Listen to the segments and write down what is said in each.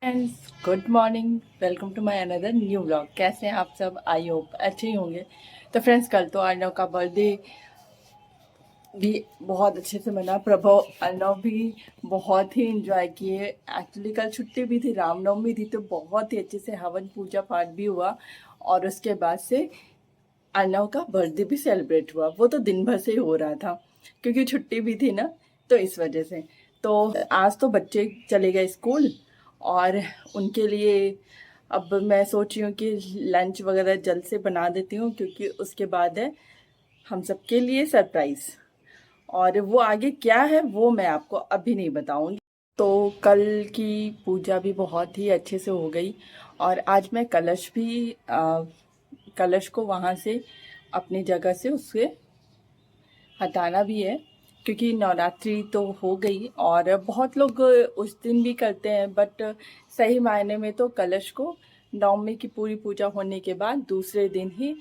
Friends, good morning. Welcome to my another new vlog. कैसे हैं आप सब? आई होप अच्छे ही होंगे। तो फ्रेंड्स, कल तो अर्णव का बर्थडे भी बहुत अच्छे से मना। प्रभु अर्णव भी बहुत ही इंजॉय किए। एक्चुअली कल छुट्टी भी थी, रामनवमी थी, तो बहुत ही अच्छे से हवन पूजा पाठ भी हुआ। और उसके बाद से अर्णव का बर्थडे भी सेलिब्रेट हुआ। वो तो दिन भर से ही हो रहा था क्योंकि छुट्टी भी थी ना, तो इस वजह से। तो आज तो बच्चे चले गए स्कूल और उनके लिए अब मैं सोच रही हूँ कि लंच वगैरह जल्द से बना देती हूँ, क्योंकि उसके बाद है हम सबके लिए सरप्राइज़। और वो आगे क्या है वो मैं आपको अभी नहीं बताऊंगी। तो कल की पूजा भी बहुत ही अच्छे से हो गई। और आज मैं कलश को वहाँ से अपनी जगह से उससे हटाना भी है, क्योंकि नवरात्रि तो हो गई और बहुत लोग उस दिन भी करते हैं, बट सही मायने में तो कलश को नवमी की पूरी पूजा होने के बाद दूसरे दिन ही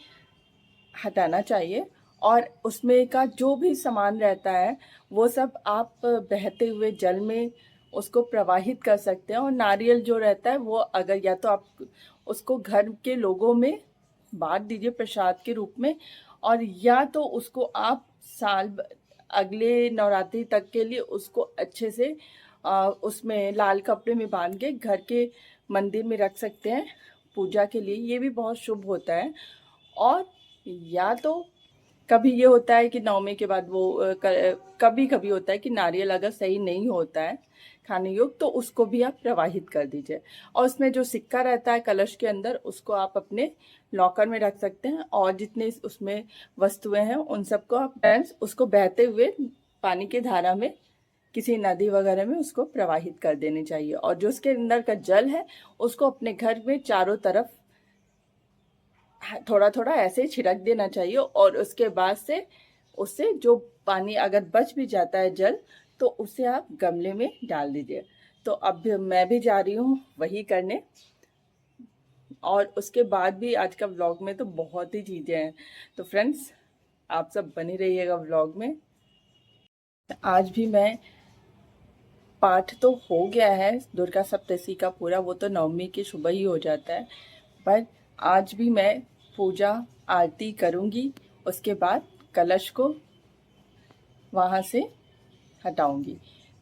हटाना चाहिए। और उसमें का जो भी सामान रहता है वो सब आप बहते हुए जल में उसको प्रवाहित कर सकते हैं। और नारियल जो रहता है वो अगर या तो आप उसको घर के लोगों में बांट दीजिए प्रसाद के रूप में, और या तो उसको आप अगले नवरात्रि तक के लिए उसको अच्छे से उसमें लाल कपड़े में बांध के घर के मंदिर में रख सकते हैं पूजा के लिए। ये भी बहुत शुभ होता है। और या तो कभी ये होता है कि नवमी के बाद वो कभी कभी होता है कि नारियल अगर सही नहीं होता है खाने योग्य, तो उसको भी आप प्रवाहित कर दीजिए। और उसमें जो सिक्का रहता है कलश के अंदर, उसको आप अपने लॉकर में रख सकते हैं। और जितने उसमें वस्तुएं हैं उन सबको आप फ्रेंड्स उसको बहते हुए पानी की धारा में किसी नदी वगैरह में उसको प्रवाहित कर देनी चाहिए। और जो उसके अंदर का जल है उसको अपने घर में चारों तरफ थोड़ा थोड़ा ऐसे छिड़क देना चाहिए। और उसके बाद से उससे जो पानी अगर बच भी जाता है जल, तो उसे आप गमले में डाल दीजिए। तो अब मैं भी जा रही हूँ वही करने। और उसके बाद भी आज का व्लॉग में तो बहुत ही चीज़ें हैं। तो फ्रेंड्स, आप सब बने रहिएगा व्लॉग में। आज भी मैं पाठ तो हो गया है दुर्गा सप्तशी का पूरा, वो तो नवमी की सुबह ही हो जाता है। पर आज भी मैं पूजा आरती करूँगी, उसके बाद कलश को वहाँ से हटाऊँगी।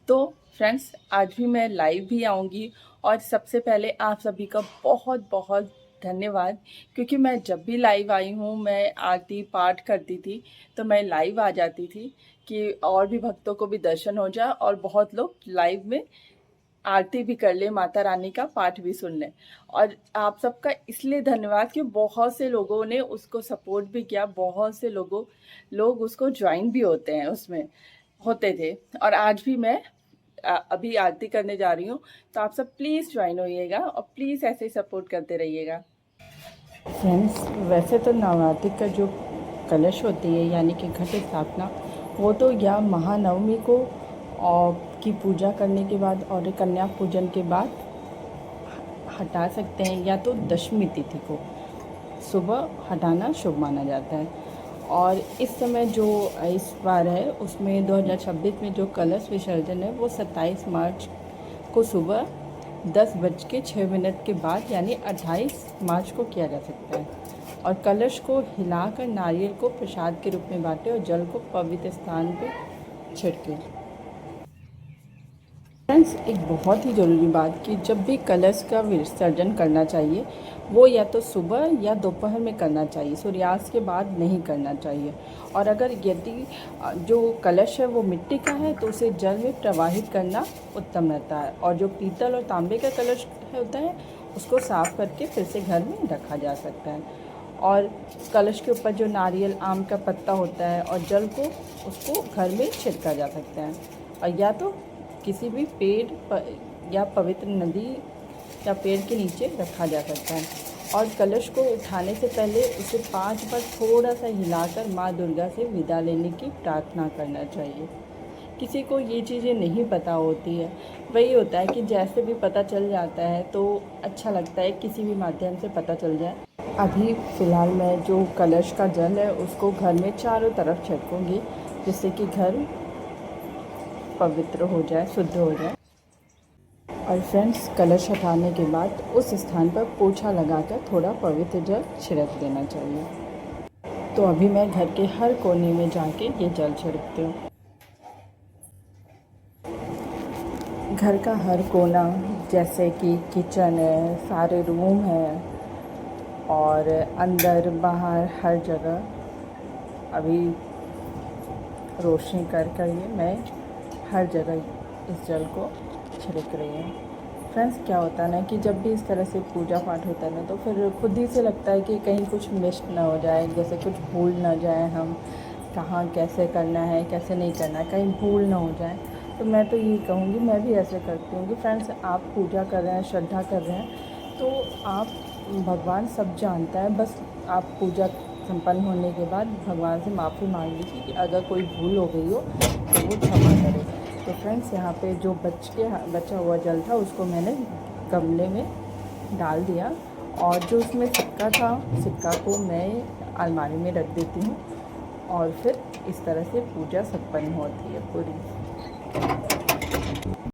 तो फ्रेंड्स, आज भी मैं लाइव भी आऊँगी। और सबसे पहले आप सभी का बहुत बहुत धन्यवाद, क्योंकि मैं जब भी लाइव आई हूँ, मैं आरती पाठ करती थी तो मैं लाइव आ जाती थी कि और भी भक्तों को भी दर्शन हो जाए और बहुत लोग लाइव में आरती भी कर ले, माता रानी का पाठ भी सुन ले। और आप सबका इसलिए धन्यवाद कि बहुत से लोगों ने उसको सपोर्ट भी किया। बहुत से लोग उसको ज्वाइन भी होते हैं, उसमें होते थे। और आज भी मैं अभी आरती करने जा रही हूँ। तो आप सब प्लीज़ ज्वाइन होइएगा और प्लीज़ ऐसे ही सपोर्ट करते रहिएगा। फ्रेंड्स, वैसे तो नवरात्रि का जो कलश होती है यानी कि घट स्थापना, वो तो या महानवमी को और की पूजा करने के बाद और कन्या पूजन के बाद हटा सकते हैं, या तो दशमी तिथि को सुबह हटाना शुभ माना जाता है। और इस समय जो इस बार है उसमें 2026 में जो कलश विसर्जन है वो 27 मार्च को सुबह 10:06 के बाद यानी 28 मार्च को किया जा सकता है। और कलश को हिलाकर नारियल को प्रसाद के रूप में बांटे और जल को पवित्र स्थान पर छिड़के। फ्रेंड्स, एक बहुत ही ज़रूरी बात कि जब भी कलश का विसर्जन करना चाहिए वो या तो सुबह या दोपहर में करना चाहिए, सूर्यास्त के बाद नहीं करना चाहिए। और अगर यदि जो कलश है वो मिट्टी का है तो उसे जल में प्रवाहित करना उत्तम रहता है। और जो पीतल और तांबे का कलश होता है उसको साफ़ करके फिर से घर में रखा जा सकता है। और कलश के ऊपर जो नारियल आम का पत्ता होता है और जल को उसको घर में छिड़का जा सकता है। और या तो किसी भी या पवित्र नदी या पेड़ के नीचे रखा जा सकता है। और कलश को उठाने से पहले उसे 5 बार थोड़ा सा हिलाकर माँ दुर्गा से विदा लेने की प्रार्थना करना चाहिए। किसी को ये चीज़ें नहीं पता होती है, वही होता है कि जैसे भी पता चल जाता है तो अच्छा लगता है, किसी भी माध्यम से पता चल जाए। अभी फ़िलहाल मैं जो कलश का जल है उसको घर में चारों तरफ छिड़कूँगी, जिससे कि घर पवित्र हो जाए, शुद्ध हो जाए। और फ्रेंड्स, कलश हटाने के बाद उस स्थान पर पोछा लगाकर थोड़ा पवित्र जल छिड़क देना चाहिए। तो अभी मैं घर के हर कोने में जाके ये जल छिड़कती हूँ। घर का हर कोना, जैसे कि किचन है, सारे रूम हैं और अंदर बाहर हर जगह अभी रोशनी कर ये मैं हर जगह इस जल को छिड़क रही हूँ। फ्रेंड्स, क्या होता है ना कि जब भी इस तरह से पूजा पाठ होता है ना, तो फिर खुद ही से लगता है कि कहीं कुछ मिस ना हो जाए, जैसे कुछ भूल ना जाए, हम कहाँ कैसे करना है कैसे नहीं करना है, कहीं भूल ना हो जाए। तो मैं तो यही कहूँगी, मैं भी ऐसे करती हूँ कि फ्रेंड्स, आप पूजा कर रहे हैं, श्रद्धा कर रहे हैं, तो आप भगवान सब जानता है, बस आप पूजा संपन्न होने के बाद भगवान से माफ़ी मांग लीजिए कि अगर कोई भूल हो गई हो तो वो क्षमा करे। तो फ्रेंड्स, यहाँ पे जो बचा हुआ जल था उसको मैंने गमले में डाल दिया, और जो उसमें सिक्का था, सिक्का को मैं अलमारी में रख देती हूँ, और फिर इस तरह से पूजा संपन्न होती है पूरी।